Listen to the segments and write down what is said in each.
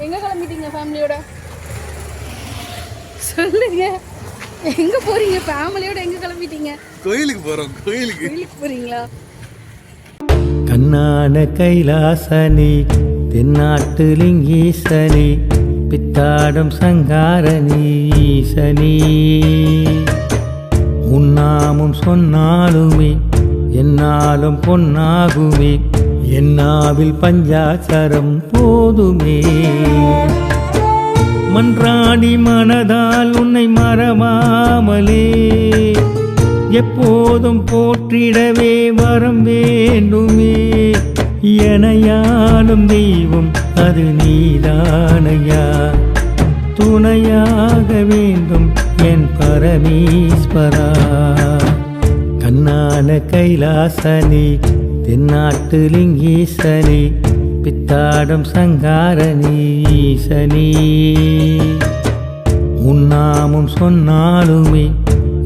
எங்க கிளம்பிட்டீங்க ஃபேமிலியோட? சொல்லுங்க, எங்க போறீங்க? ஃபேமிலியோட எங்க கிளம்பிட்டீங்க? கோயிலுக்கு போறோம். கோயிலுக்கு போறீங்களா? கண்ணான கைலாசனி தென்னாட்டு லிங்கீசனி பித்தாடும் சங்காரணி ஈசனி உன்னாமும் சொன்னாலுமே என்னாலும் பொன்னாகுமே என்னாவில் பஞ்சாச்சரம் போதுமே மன்றாடி மனதால் உன்னை மறவாமலே எப்போதும் போற்றிடவே வரம் வேண்டுமே எனையாலும் தெய்வம் அது நீதானையா துணையாக வேண்டும் என் பரமேஸ்வரா கண்ணான கைலாசனி தென்னாட்டு லிங்கீசனி பித்தாடும் சங்காரணி ஈசனி உன்னாமும் சொன்னாலுமே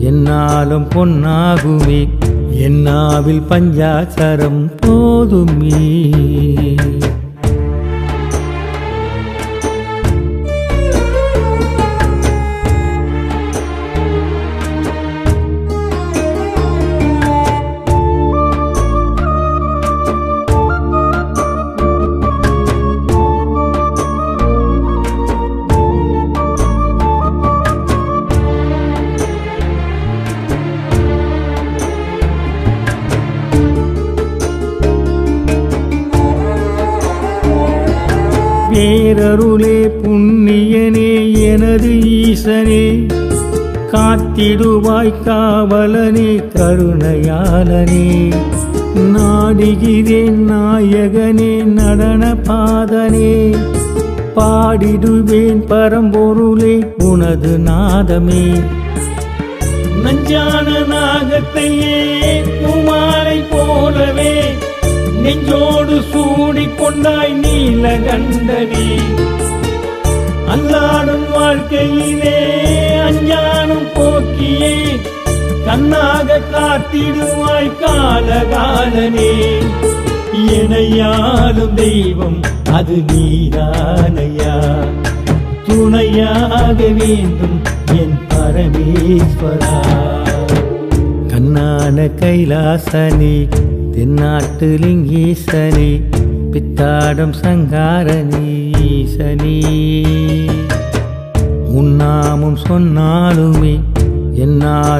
என்னாலும் பொன்னாகுமே என்னாவில் பஞ்சாச்சரம் போதுமே பேரருளே புண்ணியனே எனது ஈசனே காத்திடுவாய் காவலனே கருணையாளனே நாடுகிறேன் நாயகனே நடன பாதனே பாடிடுவேன் பரம்பொருளே உனது நாதமே நஞ்சான நாகத்தையே உமாலை போலவே நெஞ்சோடு சூடிக்கொண்டாய் நீலகண்டனே அல்லாடும் வாழ்க்கையிலே அஞ்ஞானம் போக்கியே கண்ணாக காத்திடுவாய் காலகாலனே எனையாலும் தெய்வம் அது நீதானையா துணையாக வேண்டும் என் பரமேஸ்வரா கண்ணான கைலாசனி தென்னாட்டு லிங்கீசனி பித்தாடும் சங்காரணி ஈசனி உன்னாமும் சொன்னாலுமே என்னால்